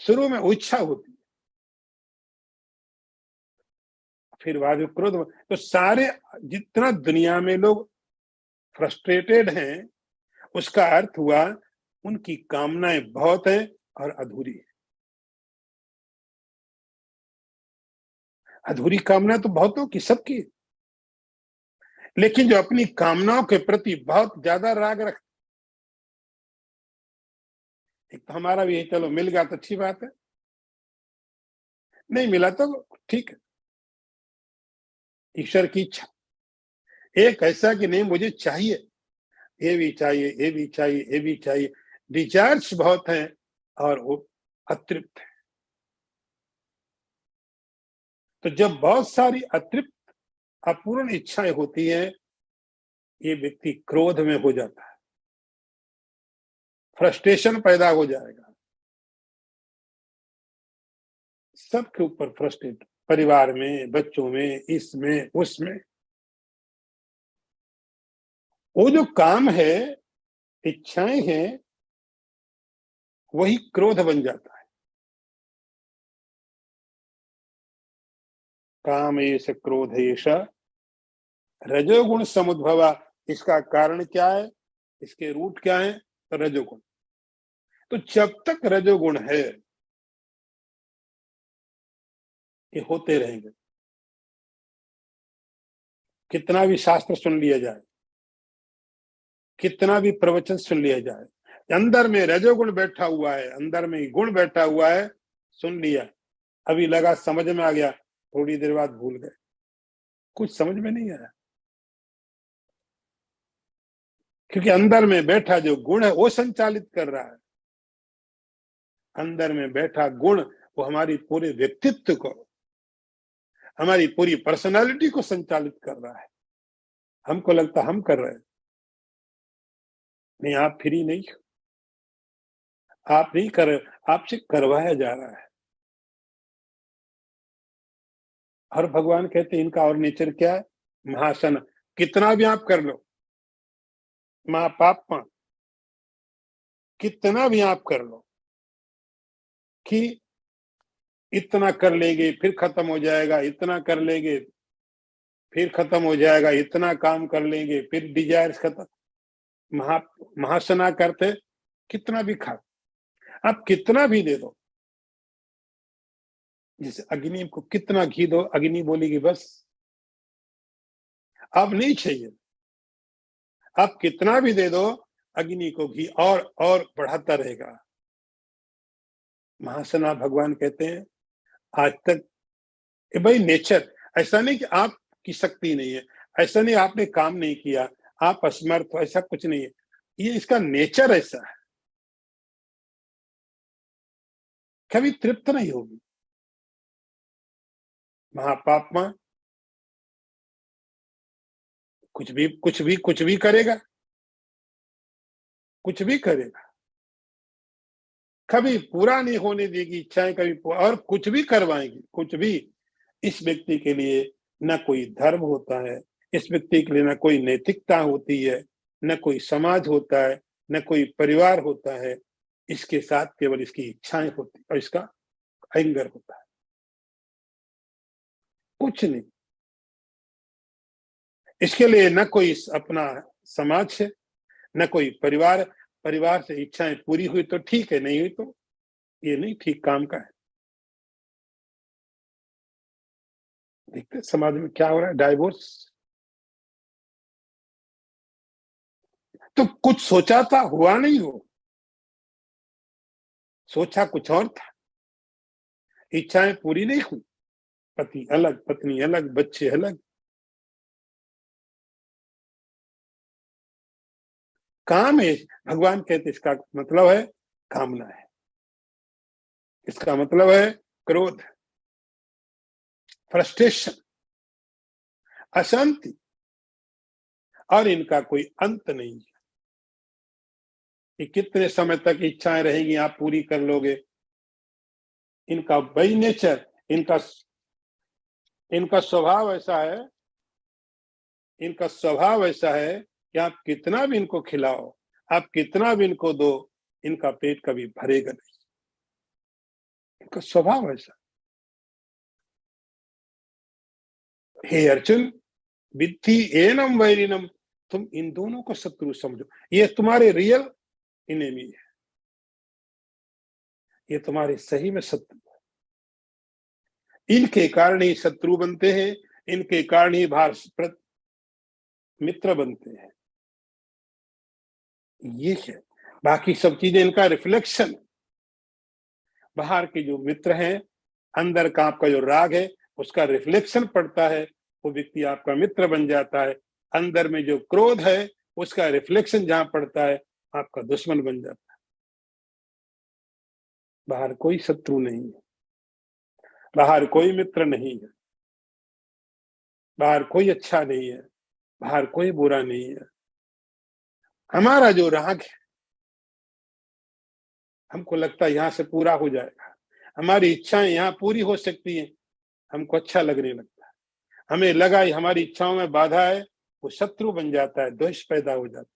शुरू में इच्छा होती है, फिर बाद में क्रोध। तो सारे जितना दुनिया में लोग फ्रस्ट्रेटेड हैं, उसका अर्थ हुआ उनकी कामनाएं बहुत है और अधूरी है। अधूरी कामना तो बहुतों की, सबकी, लेकिन जो अपनी कामनाओं के प्रति बहुत ज्यादा राग रखते, एक तो हमारा भी है, चलो मिल गया तो अच्छी बात है, नहीं मिला तो ठीक है, ईश्वर की इच्छा। एक ऐसा कि नहीं मुझे चाहिए, ये भी चाहिए, ये भी चाहिए, ये भी चाहिए, डिजायर्स बहुत हैं और वो अतृप्त है। तो जब बहुत सारी अतृप्त अपूर्ण इच्छाएं होती हैं, ये व्यक्ति क्रोध में हो जाता है, फ्रस्ट्रेशन पैदा हो जाएगा, सबके ऊपर फ्रस्ट्रेट, परिवार में, बच्चों में, इसमें उसमें। वो जो काम है, इच्छाएं हैं, वही क्रोध बन जाता है। काम एष क्रोध एष रजोगुण समुद्भवा। इसका कारण क्या है, इसके रूट क्या है, तो रजोगुण। तो जब तक रजोगुण है, ये होते रहेंगे। कितना भी शास्त्र सुन लिया जाए, कितना भी प्रवचन सुन लिया जाए, अंदर में रजोगुण बैठा हुआ है, अंदर में गुण बैठा हुआ है, सुन लिया, अभी लगा समझ में आ गया, थोड़ी देर बाद भूल गए, कुछ समझ में नहीं आया। क्योंकि अंदर में बैठा जो गुण है वो संचालित कर रहा है। अंदर में बैठा गुण वो हमारी पूरे व्यक्तित्व को, हमारी पूरी पर्सनालिटी को संचालित कर रहा है। हमको लगता हम कर रहे हैं, नहीं, आप फ्री नहीं हो, आप नहीं कर रहे, आपसे करवाया जा रहा है। और भगवान कहते हैं इनका और नेचर क्या है, महासन, कितना भी आप कर लो, महापापमा, कितना भी आप कर लो, कि इतना कर लेंगे फिर खत्म हो जाएगा, इतना कर लेंगे फिर खत्म हो जाएगा, इतना काम कर लेंगे फिर डिजायर्स खत्म, महासना करते, कितना भी खा, आप कितना भी दे दो। जैसे अग्नि को कितना घी दो, अग्नि बोलेगी बस अब नहीं चाहिए, आप कितना भी दे दो, अग्नि को घी और बढ़ाता रहेगा। महासना भगवान कहते हैं आज तक, भाई नेचर, ऐसा नहीं कि आपकी शक्ति नहीं है, ऐसा नहीं आपने काम नहीं किया, आप असमर्थ हो, ऐसा कुछ नहीं है, ये इसका नेचर ऐसा है, कभी तृप्त नहीं होगी। महापापमा कुछ भी करेगा, कुछ भी करेगा, कभी पूरा नहीं होने देगी इच्छाएं, कभी और कुछ भी करवाएंगी, कुछ भी। इस व्यक्ति के लिए न कोई धर्म होता है, इस व्यक्ति के लिए न कोई नैतिकता होती है, न कोई समाज होता है, न कोई परिवार होता है, इसके साथ केवल इसकी इच्छाएं होती और इसका एंगर होता है, कुछ नहीं। इसके लिए न कोई अपना समाज है, न कोई परिवार, परिवार से इच्छाएं पूरी हुई तो ठीक है, नहीं हुई तो ये नहीं ठीक काम का है। देखते समाज में क्या हो रहा है, डाइवोर्स। तो कुछ सोचा था, हुआ नहीं, हो सोचा कुछ और था, इच्छाएं पूरी नहीं हुई, पति अलग, पत्नी अलग, बच्चे अलग। काम है, भगवान कहते इसका मतलब है कामना है, इसका मतलब है क्रोध, फ्रस्ट्रेशन, अशांति, और इनका कोई अंत नहीं है। कि कितने समय तक इच्छाएं रहेंगी, आप पूरी कर लोगे, इनका वही नेचर, इनका इनका स्वभाव ऐसा है, इनका स्वभाव ऐसा है कि आप कितना भी इनको खिलाओ, आप कितना भी इनको दो, इनका पेट कभी भरेगा नहीं, इनका स्वभाव ऐसा। हे अर्जुन, विद्धि एनम वैरिनम, तुम इन दोनों को शत्रु समझो, ये तुम्हारे रियल इनेमी है, ये तुम्हारे सही में शत्रु है, इनके कारण ही शत्रु बनते हैं, इनके कारण ही मित्र बनते हैं, ये है। बाकी सब चीजें इनका रिफ्लेक्शन, बाहर के जो मित्र हैं, अंदर का आपका जो राग है उसका रिफ्लेक्शन पड़ता है, वो व्यक्ति आपका मित्र बन जाता है। अंदर में जो क्रोध है उसका रिफ्लेक्शन जहां पड़ता है आपका दुश्मन बन जाता है। बाहर कोई शत्रु नहीं है, बाहर कोई मित्र नहीं है, बाहर कोई अच्छा नहीं है, बाहर कोई बुरा नहीं है। हमारा जो राग है, हमको लगता है यहां से पूरा हो जाएगा, हमारी इच्छाएं यहाँ पूरी हो सकती हैं, हमको अच्छा लगने लगता है। हमें लगा हमारी इच्छाओं में बाधा है, वो शत्रु बन जाता है, द्वेष पैदा हो जाता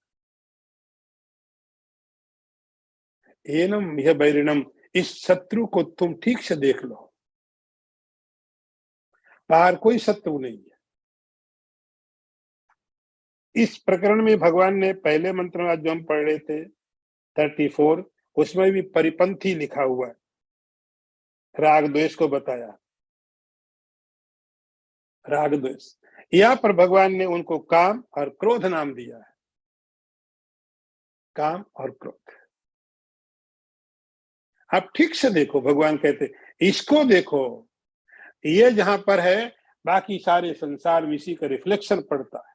है। एनम यह बैरिणम, इस शत्रु को तुम ठीक से देख लो। बाहर कोई शत्रु नहीं है। इस प्रकरण में भगवान ने पहले मंत्र में जो हम पढ़ रहे थे 34, उसमें भी परिपंथी लिखा हुआ है, राग द्वेष को बताया, राग द्वेष। यहाँ पर भगवान ने उनको काम और क्रोध नाम दिया है, काम और क्रोध। आप ठीक से देखो, भगवान कहते इसको देखो, ये जहां पर है बाकी सारे संसार में इसी का रिफ्लेक्शन पड़ता है।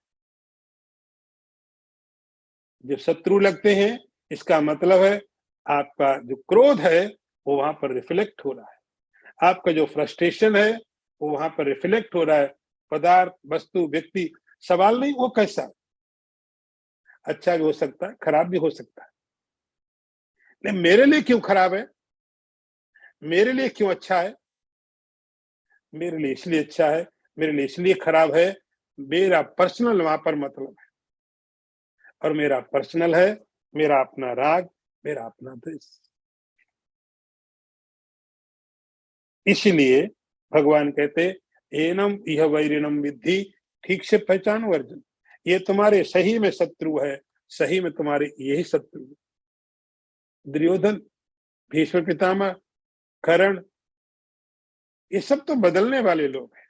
जब शत्रु लगते हैं इसका मतलब है आपका जो क्रोध है वो वहां पर रिफ्लेक्ट हो रहा है, आपका जो फ्रस्ट्रेशन है वो वहां पर रिफ्लेक्ट हो रहा है। पदार्थ, वस्तु, व्यक्ति, सवाल नहीं वो कैसा, अच्छा भी हो सकता है, खराब भी हो सकता है। नहीं, मेरे लिए क्यों खराब है, मेरे लिए क्यों अच्छा है? मेरे लिए इसलिए अच्छा है, मेरे लिए इसलिए खराब है, मेरा पर्सनल वहां पर मतलब है। और मेरा पर्सनल है, मेरा अपना राग, मेरा अपना द्वेष। इसलिए भगवान कहते एनम यह वैरिणम विद्धि, ठीक से पहचानो अर्जुन, ये तुम्हारे सही में शत्रु है, सही में तुम्हारे यही शत्रु है। दुर्योधन, भीष्म पितामह, कर्ण, ये सब तो बदलने वाले लोग हैं,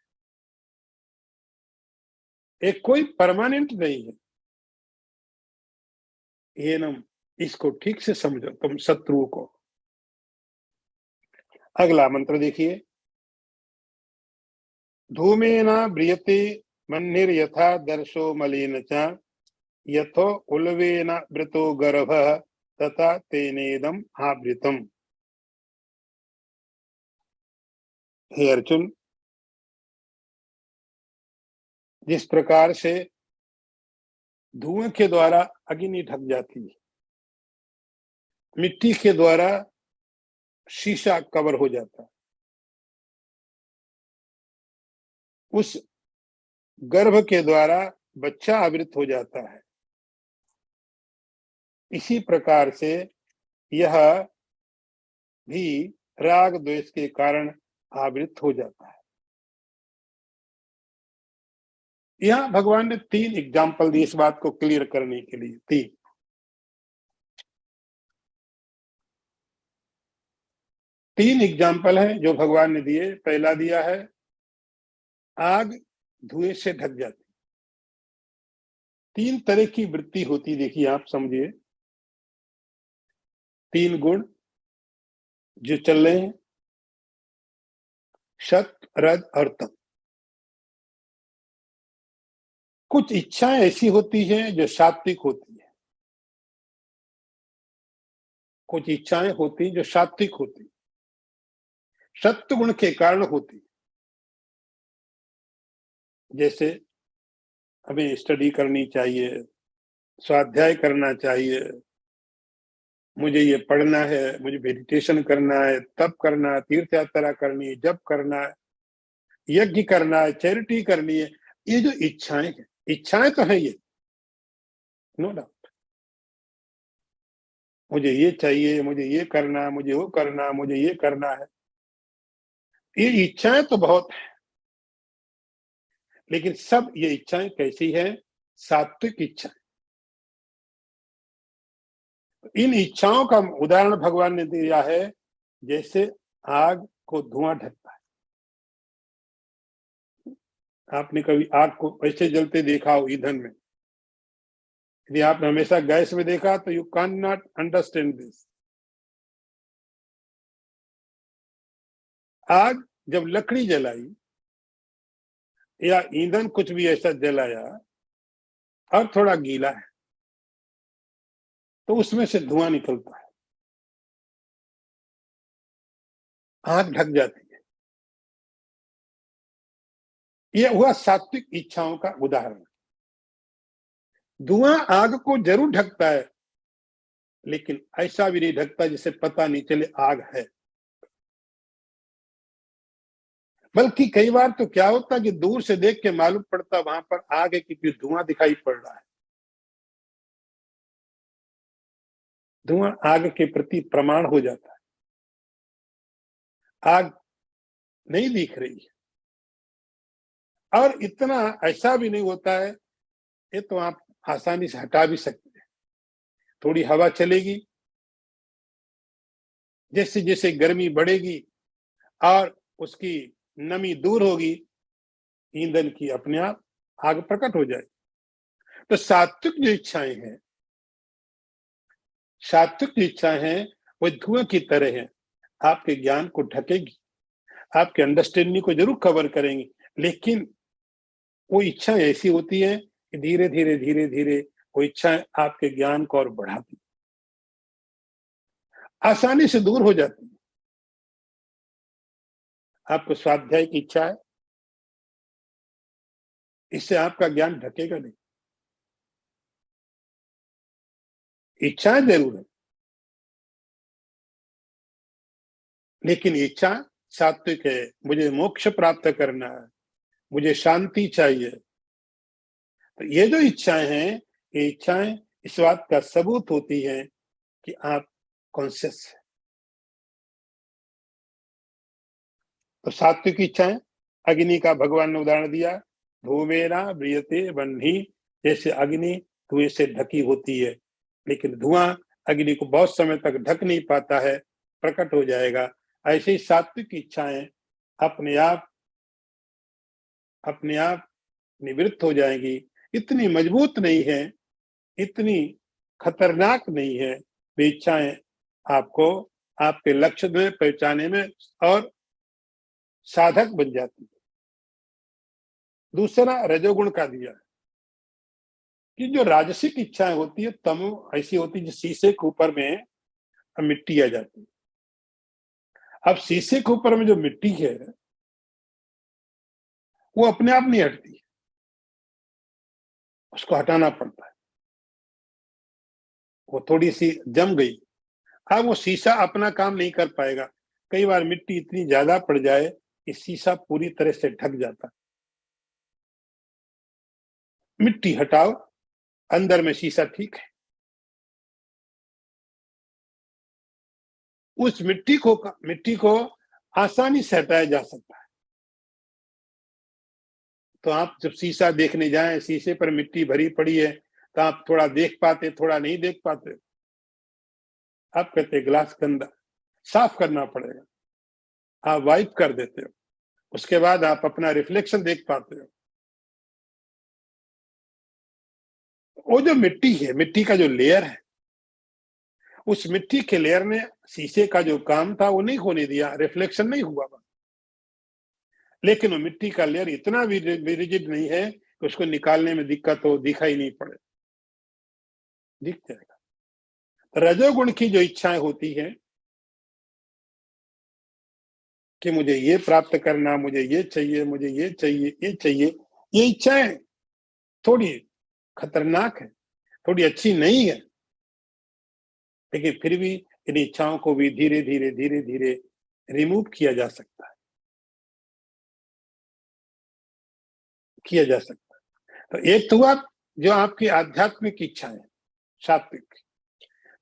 एक कोई परमानेंट नहीं है। एनम, इसको ठीक से समझो तुम शत्रुओं को। अगला मंत्र देखिए, धूमेन ब्रियते मन्निर्यथा दर्शो मलिन च, यथो उल्वेन वृतो गर्भः तथा तेनेदम आवृतम। हे अर्जुन, जिस प्रकार से धुएं के द्वारा अग्नि ढक जाती है, मिट्टी के द्वारा शीशा कवर हो जाता है, उस गर्भ के द्वारा बच्चा आवृत हो जाता है, इसी प्रकार से यह भी राग द्वेष के कारण आवृत हो जाता है। यहां भगवान ने 3 एग्जाम्पल दिए इस बात को क्लियर करने के लिए। तीन एग्जाम्पल है जो भगवान ने दिए। पहला दिया है आग धुएं से ढक जाती, 3 तरह की वृत्ति होती, देखिए आप समझिए, 3 गुण जो चल रहे हैं, सत, रज और तम। कुछ इच्छाएं ऐसी होती हैं जो सात्विक होती है, कुछ इच्छाएं होती जो सात्विक होती, सत्व गुण के कारण होती। जैसे हमें स्टडी करनी चाहिए, स्वाध्याय करना चाहिए, मुझे ये पढ़ना है, मुझे मेडिटेशन करना है, तप करना है, तीर्थ यात्रा करनी है, जप करना है, यज्ञ करना है, चैरिटी करनी है। ये जो इच्छाएं हैं, इच्छाएं तो है ये, नो डाउट, मुझे ये चाहिए, मुझे ये करना है, मुझे वो करना है, मुझे ये करना है, ये इच्छाएं तो बहुत है। लेकिन सब ये इच्छाएं कैसी है? सात्विक इच्छा। इन इच्छाओं का उदाहरण भगवान ने दिया है जैसे आग को धुआं ढकता है। आपने कभी आग को ऐसे जलते देखा हो ईंधन में? यदि आपने हमेशा गैस में देखा तो you can not understand this. आग जब लकड़ी जलाई या ईंधन कुछ भी ऐसा जलाया और थोड़ा गीला है तो उसमें से धुआं निकलता है, आग ढक जाती है। यह हुआ सात्विक इच्छाओं का उदाहरण। धुआं आग को जरूर ढकता है, लेकिन ऐसा भी नहीं ढकता जिसे पता नहीं चले आग है। बल्कि कई बार तो क्या होता कि दूर से देख के मालूम पड़ता वहां पर आग है क्योंकि धुआं दिखाई पड़ रहा है। धुआं आग के प्रति प्रमाण हो जाता है। आग नहीं दिख रही है, और इतना ऐसा भी नहीं होता है, ये तो आप आसानी से हटा भी सकते हैं। थोड़ी हवा चलेगी, जैसे जैसे गर्मी बढ़ेगी और उसकी नमी दूर होगी, ईंधन की अपने आप आग प्रकट हो जाए। तो सात्विक जो इच्छाएं हैं, सात्विक जो इच्छाएं हैं वो धुआं की तरह है, आपके ज्ञान को ढकेगी, आपके अंडरस्टैंडिंग को जरूर कवर करेंगी, लेकिन वो इच्छाएं ऐसी होती है कि धीरे धीरे धीरे धीरे वो इच्छाएं आपके ज्ञान को और बढ़ाती, आसानी से दूर हो जाती है। आपको स्वाध्याय की इच्छा है, इससे आपका ज्ञान ढकेगा नहीं। इच्छाएं जरूर है, लेकिन इच्छा सात्विक है। मुझे मोक्ष प्राप्त करना है, मुझे शांति चाहिए। तो ये जो इच्छाएं हैं, ये इच्छाएं इस बात का सबूत होती है कि आप कॉन्शियस है। तो सात्विक इच्छाएं, अग्नि का भगवान ने उदाहरण दिया, धूमेना ब्रियते वह्नि, जैसे अग्नि धुएं से ढकी होती है, लेकिन धुआं अग्नि को बहुत समय तक ढक नहीं पाता है, प्रकट हो जाएगा। ऐसे ही सात्विक इच्छाएं अपने आप निवृत्त हो जाएंगी। इतनी मजबूत नहीं है, इतनी खतरनाक नहीं है। वे इच्छाएं आपको आपके लक्ष्य में पहुंचाने में और साधक बन जाती है। दूसरा रजोगुण का दिया कि जो राजसिक इच्छाएं होती है, तमो ऐसी होती है, शीशे के ऊपर में मिट्टी आ जाती है। अब शीशे के ऊपर में जो मिट्टी है वो अपने आप नहीं हटती, उसको हटाना पड़ता है। वो थोड़ी सी जम गई, अब वो शीशा अपना काम नहीं कर पाएगा। कई बार मिट्टी इतनी ज्यादा पड़ जाए कि शीशा पूरी तरह से ढक जाता है। मिट्टी हटाओ, अंदर में शीशा ठीक है। उस मिट्टी को आसानी से हटाया जा सकता है। तो आप जब शीशा देखने जाएं, शीशे पर मिट्टी भरी पड़ी है, तो आप थोड़ा देख पाते, थोड़ा नहीं देख पाते। आप कहते ग्लास गंदा, साफ करना पड़ेगा, आप वाइप कर देते हो, उसके बाद आप अपना रिफ्लेक्शन देख पाते हो। वो जो मिट्टी है, मिट्टी का जो लेयर है, उस मिट्टी के लेयर ने शीशे का जो काम था वो नहीं होने दिया, रिफ्लेक्शन नहीं हुआ। लेकिन वो मिट्टी का लेयर इतना भी रिजिड नहीं है कि उसको निकालने में दिक्कत हो, दिखाई नहीं पड़े, दिख जाएगा। रजोगुण की जो इच्छाएं होती है कि मुझे ये प्राप्त करना, मुझे ये चाहिए, मुझे ये चाहिए, ये चाहिए, ये इच्छाएं थोड़ी खतरनाक है, थोड़ी अच्छी नहीं है, लेकिन फिर भी इन इच्छाओं को भी धीरे धीरे धीरे धीरे रिमूव किया जा सकता है, किया जा सकता है। तो एक तो हुआ जो आपकी आध्यात्मिक इच्छा है, सात्विक।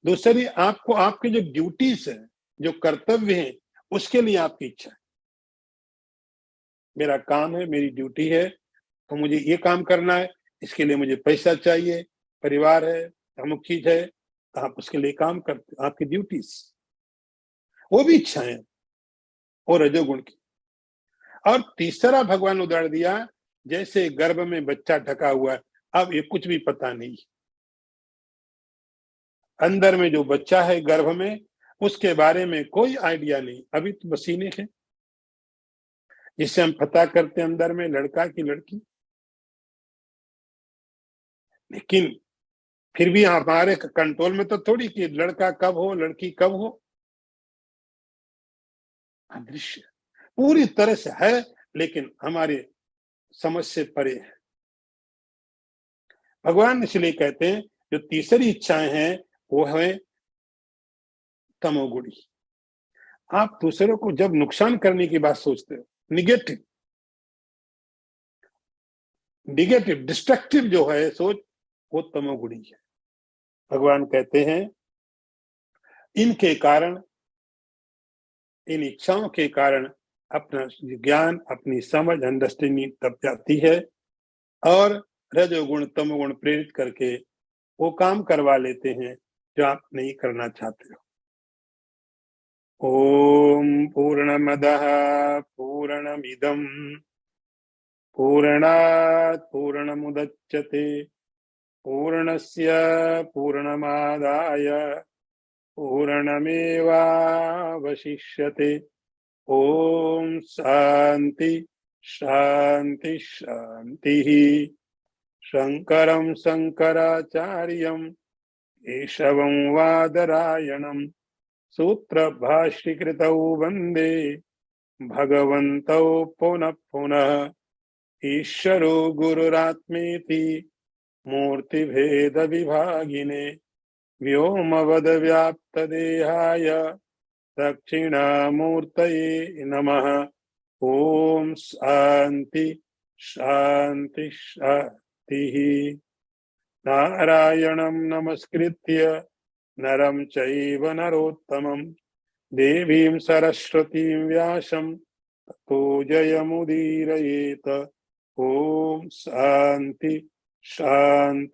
दूसरी आपको आपके जो ड्यूटीज है, जो कर्तव्य है, उसके लिए आपकी इच्छा है। मेरा काम है, मेरी ड्यूटी है, तो मुझे ये काम करना है, इसके लिए मुझे पैसा चाहिए, परिवार है, अमुक चीज है, तो आप उसके लिए काम करते, आपकी ड्यूटीज, वो भी इच्छाएं और रजोगुण की। और तीसरा भगवान उदाहरण दिया, जैसे गर्भ में बच्चा ढका हुआ है, अब ये कुछ भी पता नहीं, अंदर में जो बच्चा है गर्भ में, उसके बारे में कोई आइडिया नहीं, अभी तो मशीनें हैं, जिससे हम पता करते हैं अंदर में लड़का की लड़की। लेकिन फिर भी हमारे कंट्रोल में तो थोड़ी कि लड़का कब हो लड़की कब हो। अदृश्य पूरी तरह से है, लेकिन हमारे समझ से परे है। भगवान इसलिए कहते हैं जो तीसरी इच्छाएं हैं वो है तमोगुणी। आप दूसरों को जब नुकसान करने की बात सोचते हो, निगेटिव निगेटिव डिस्ट्रक्टिव जो है सोच, वो तमोगुणी है। भगवान कहते हैं इनके कारण, इन इच्छाओं के कारण अपना ज्ञान, अपनी समझ, अंडरस्टैंडिंग तब जाती है और रजोगुण तमोगुण प्रेरित करके वो काम करवा लेते हैं जो आप नहीं करना चाहते हो। ओम पूर्णमदः पूर्णमिदं पूर्णात् पूर्णमुदच्यते पूर्णस्य पूर्णमादाय पूर्णमेवावशिष्यते। ओम शांति शांति शांति। शंकरं शंकराचार्यं केशवं वादरायणं सूत्रभाष्यकृतौ वन्दे भगवन्तौ पुनः पुनः। ईश्वरो गुरुरात्मेति मूर्तिभेदविभागिने व्योमवद्व्याप्तदेहाय दक्षिणामूर्तये नमः। ओम शांति शांति शांति। नारायणं नमस्कृत्य नरं चैव नरोत्तमं देवीं सरस्वतीं व्यासं ततो जयमुदीरयेत। ओम शांति शांति।